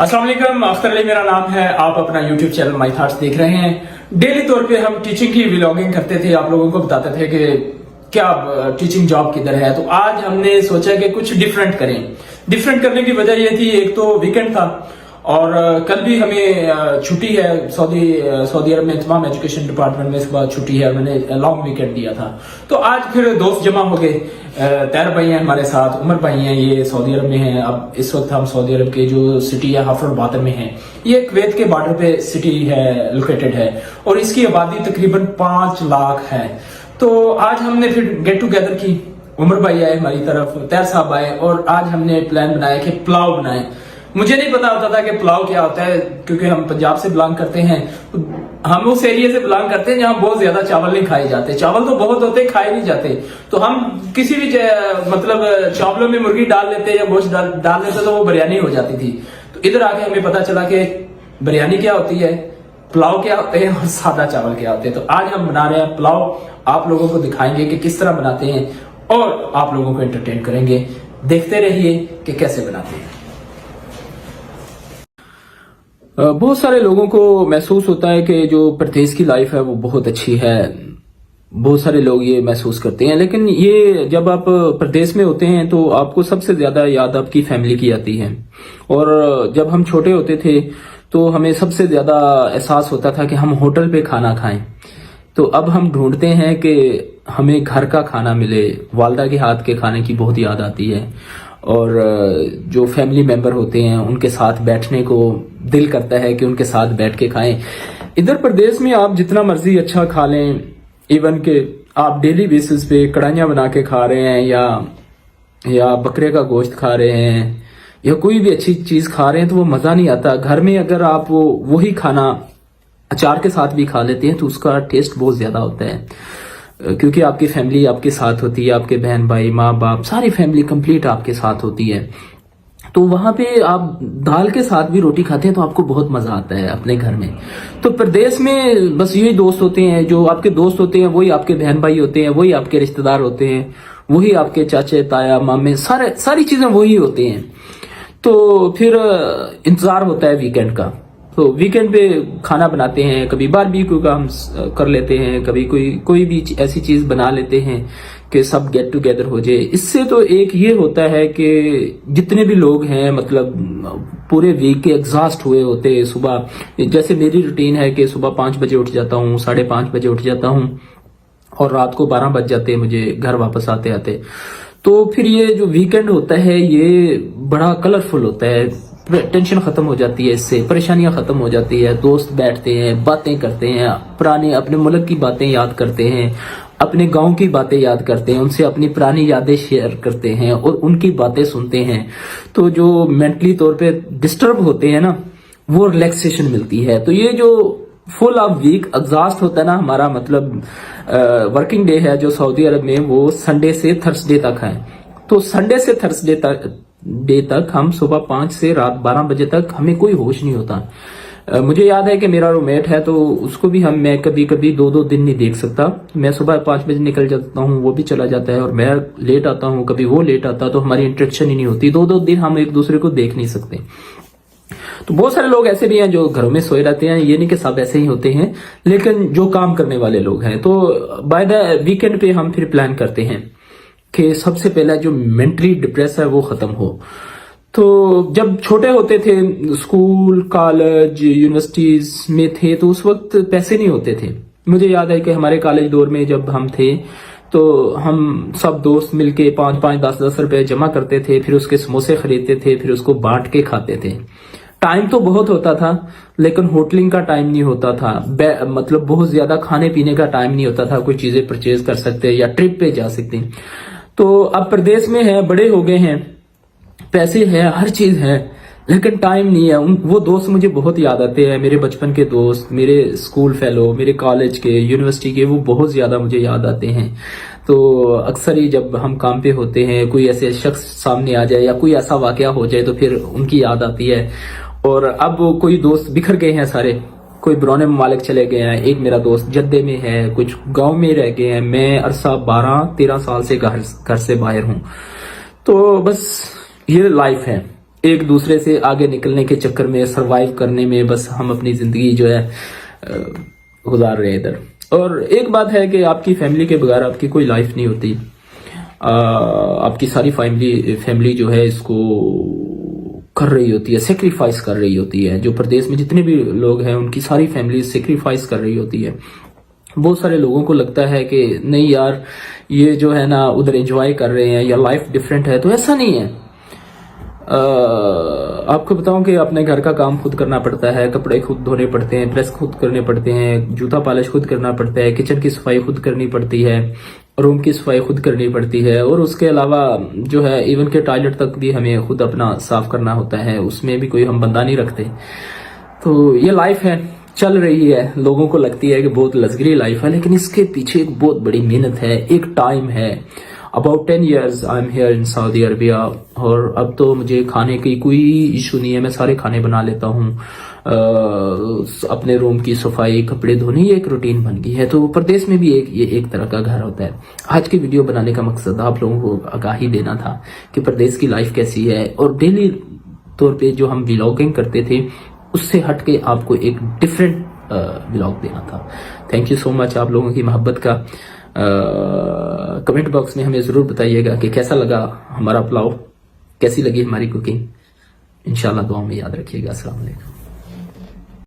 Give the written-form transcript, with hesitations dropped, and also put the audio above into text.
अस्सलाम वालेकुम, अख्तर अली मेरा नाम है। आप अपना यूट्यूब चैनल माई थॉट्स देख रहे हैं। डेली तौर पे हम टीचिंग की व्लॉगिंग करते थे, आप लोगों को बताते थे कि क्या टीचिंग जॉब किधर है। तो आज हमने सोचा कि कुछ डिफरेंट करें। डिफरेंट करने की वजह यह थी, एक तो वीकेंड था और कल भी हमें छुट्टी है। सऊदी अरब में तमाम एजुकेशन डिपार्टमेंट में इस बार छुट्टी है, मैंने लॉन्ग वीकेंड दिया था। तो आज फिर दोस्त जमा हो गए। तैर भाई हैं हमारे साथ, उमर भाई हैं, ये सऊदी अरब में हैं। अब इस वक्त हम सऊदी अरब के जो सिटी है हफर बातर में है। ये कुवैत के बॉर्डर पे सिटी है, लोकेटेड है और इसकी आबादी तकरीबन 5 लाख है। तो आज हमने फिर गेट टुगेदर की। उमर भाई आए हमारी तरफ, तैर साहब आए और आज हमने प्लान बनाया कि पुलाव बनाए। मुझे नहीं पता होता था कि पुलाव क्या होता है, क्योंकि हम पंजाब से बिलोंग करते हैं। हम उस एरिया से बिलोंग करते हैं जहां बहुत ज्यादा चावल नहीं खाए जाते। चावल तो बहुत होते, खाए नहीं जाते। तो हम किसी भी मतलब चावलों में मुर्गी डाल लेते या गोश्त डाल लेते तो वो बिरयानी हो जाती थी। तो इधर आके हमें पता चला कि बिरयानी क्या होती है, पुलाव क्या होते हैं और सादा चावल क्या होते हैं। तो आज हम बना रहे हैं पुलाव। आप लोगों को दिखाएंगे कि किस तरह बनाते हैं और आप लोगों को एंटरटेन करेंगे। देखते रहिए कि कैसे बनाते हैं। बहुत सारे लोगों को महसूस होता है कि जो परदेश की लाइफ है वो बहुत अच्छी है। बहुत सारे लोग ये महसूस करते हैं, लेकिन ये जब आप प्रदेश में होते हैं तो आपको सबसे ज्यादा याद आपकी फैमिली की आती है। और जब हम छोटे होते थे तो हमें सबसे ज्यादा एहसास होता था कि हम होटल पे खाना खाएं। तो अब हम ढूंढते हैं कि हमें घर का खाना मिले। वालदा के हाथ के खाने की बहुत याद आती है और जो फैमिली मेंबर होते हैं उनके साथ बैठने को दिल करता है कि उनके साथ बैठ के खाएं। इधर प्रदेश में आप जितना मर्जी अच्छा खा लें, इवन के आप डेली बेसिस पे कढ़ाइयाँ बना के खा रहे हैं या बकरे का गोश्त खा रहे हैं या कोई भी अच्छी चीज खा रहे हैं तो वो मजा नहीं आता। घर में अगर आप वही खाना अचार के साथ भी खा लेते हैं तो उसका टेस्ट बहुत ज्यादा होता है, क्योंकि आपकी फैमिली आपके साथ होती है, आपके बहन भाई माँ बाप सारी फैमिली कंप्लीट आपके साथ होती है। तो वहां पे आप दाल के साथ भी रोटी खाते हैं तो आपको बहुत मजा आता है अपने घर में। तो प्रदेश में बस यही दोस्त होते हैं, जो आपके दोस्त होते हैं वही आपके बहन भाई होते हैं, वही आपके रिश्तेदार होते हैं, वही आपके चाचे ताया मामे, सारी चीजें वही होते हैं। तो फिर इंतजार होता है वीकेंड का। तो वीकेंड पे खाना बनाते हैं, कभी बारबेक्यू का हम कर लेते हैं, कभी कोई भी ऐसी चीज बना लेते हैं कि सब गेट टुगेदर हो जाए। इससे तो एक ये होता है कि जितने भी लोग हैं मतलब पूरे वीक के एग्जॉस्ट हुए होते हैं। सुबह जैसे मेरी रूटीन है कि सुबह 5 बजे उठ जाता हूँ, 5:30 बजे उठ जाता हूँ और रात को 12 बज जाते हैं मुझे घर वापस आते आते। तो फिर ये जो वीकेंड होता है ये बड़ा कलरफुल होता है। टेंशन खत्म हो जाती है, इससे परेशानियां खत्म हो जाती है। दोस्त बैठते हैं, बातें करते हैं, पुराने अपने मुल्क की बातें याद करते हैं, अपने गांव की बातें याद करते हैं, उनसे अपनी पुरानी यादें शेयर करते हैं और उनकी बातें सुनते हैं। तो जो मेंटली तौर पे डिस्टर्ब होते हैं ना, वो रिलैक्सेशन मिलती है। तो ये जो फुल ऑफ वीक एग्जॉस्ट होता है ना हमारा, मतलब वर्किंग डे है जो सऊदी अरब में, वो संडे से थर्सडे तक है। तो संडे से थर्सडे तक हम सुबह 5 से रात 12 बजे तक हमें कोई होश नहीं होता। मुझे याद है कि मेरा रूममेट है तो उसको भी मैं कभी कभी 2-2 दिन नहीं देख सकता। मैं सुबह 5 बजे निकल जाता हूँ, वो भी चला जाता है और मैं लेट आता हूँ, कभी वो लेट आता, तो हमारी इंटरेक्शन ही नहीं होती। 2-2 दिन हम एक दूसरे को देख नहीं सकते। तो बहुत सारे लोग ऐसे भी हैं जो घरों में सोए रहते हैं, ये नहीं कि सब ऐसे ही होते हैं, लेकिन जो काम करने वाले लोग हैं। तो बाय द वीकेंड पे हम फिर प्लान करते हैं कि सबसे पहला जो मेंटली डिप्रेस है वो खत्म हो। तो जब छोटे होते थे, स्कूल कॉलेज यूनिवर्सिटीज में थे, तो उस वक्त पैसे नहीं होते थे। मुझे याद है कि हमारे कॉलेज दौर में जब हम थे तो हम सब दोस्त मिलके 5-5 10-10 रुपए जमा करते थे, फिर उसके समोसे खरीदते थे, फिर उसको बांट के खाते थे। टाइम तो बहुत होता था लेकिन होटलिंग का टाइम नहीं होता था, मतलब बहुत ज्यादा खाने पीने का टाइम नहीं होता था, कोई चीजें परचेज कर सकते या ट्रिप पे जा सकते। तो अब प्रदेश में है, बड़े हो गए हैं, पैसे है, हर चीज है, लेकिन टाइम नहीं है। वो दोस्त मुझे बहुत याद आते हैं, मेरे बचपन के दोस्त, मेरे स्कूल फेलो, मेरे कॉलेज के, यूनिवर्सिटी के, वो बहुत ज्यादा मुझे याद आते हैं। तो अक्सर ही जब हम काम पे होते हैं कोई ऐसे शख्स सामने आ जाए या कोई ऐसा वाकया हो जाए तो फिर उनकी याद आती है। और अब कोई दोस्त बिखर गए हैं सारे, कोई बरौने ममालिक चले गए हैं, एक मेरा दोस्त जद्दे में है, कुछ गांव में रह गए हैं। मैं अरसा 12-13 साल से घर से बाहर हूं। तो बस ये लाइफ है। ایک دوسرے سے آگے نکلنے کے چکر میں سروائیو کرنے میں بس ہم اپنی زندگی جو ہے گزار رہے ہیں ادھر. اور ایک بات ہے کہ آپ کی فیملی کے بغیر آپ کی کوئی لائف نہیں ہوتی. آپ کی ساری فیملی جو ہے اس کو کر رہی ہوتی ہے, سیکریفائس کر رہی ہوتی ہے. جو پردیس میں جتنے بھی لوگ ہیں ان کی ساری فیملی سیکریفائس کر رہی ہوتی ہے. بہت سارے لوگوں کو لگتا ہے کہ نہیں یار یہ جو ہے نا ادھر انجوائے کر رہے ہیں یا لائف ڈیفرنٹ ہے, تو ایسا نہیں ہے. آپ کو بتاؤں کہ اپنے گھر کا کام خود کرنا پڑتا ہے, کپڑے خود دھونے پڑتے ہیں, پریس خود کرنے پڑتے ہیں, جوتا پالش خود کرنا پڑتا ہے, کچن کی صفائی خود کرنی پڑتی ہے, روم کی صفائی خود کرنی پڑتی ہے, اور اس کے علاوہ جو ہے ایون کہ ٹوائلٹ تک بھی ہمیں خود اپنا صاف کرنا ہوتا ہے, اس میں بھی کوئی ہم بندہ نہیں رکھتے. تو یہ لائف ہے, چل رہی ہے. لوگوں کو لگتی ہے کہ بہت لگژری لائف ہے, لیکن اس کے پیچھے ایک بہت بڑی محنت ہے, ایک ٹائم ہے. About 10 years I'm here in Saudi Arabia, اور اب تو مجھے کھانے کی کوئی ایشو نہیں ہے, میں سارے کھانے بنا لیتا ہوں. اپنے روم کی صفائی, کپڑے دھونے, یہ ایک روٹین بن گئی ہے. تو پردیس میں بھی یہ ایک طرح کا گھر ہوتا ہے. آج کی ویڈیو بنانے کا مقصد آپ لوگوں کو آگاہی دینا تھا کہ پردیس کی لائف کیسی ہے, اور ڈیلی طور پہ جو ہم ولاگنگ کرتے تھے اس سے ہٹ کے آپ کو ایک ڈیفرنٹ ولاگ دینا تھا. تھینک یو سو مچ آپ لوگوں کی محبت کا. کمنٹ باکس میں ہمیں ضرور بتائیے گا کہ کیسا لگا ہمارا پلاؤ, کیسی لگی ہماری کوکنگ. انشاءاللہ دعاؤں میں یاد رکھیے گا. السلام علیکم.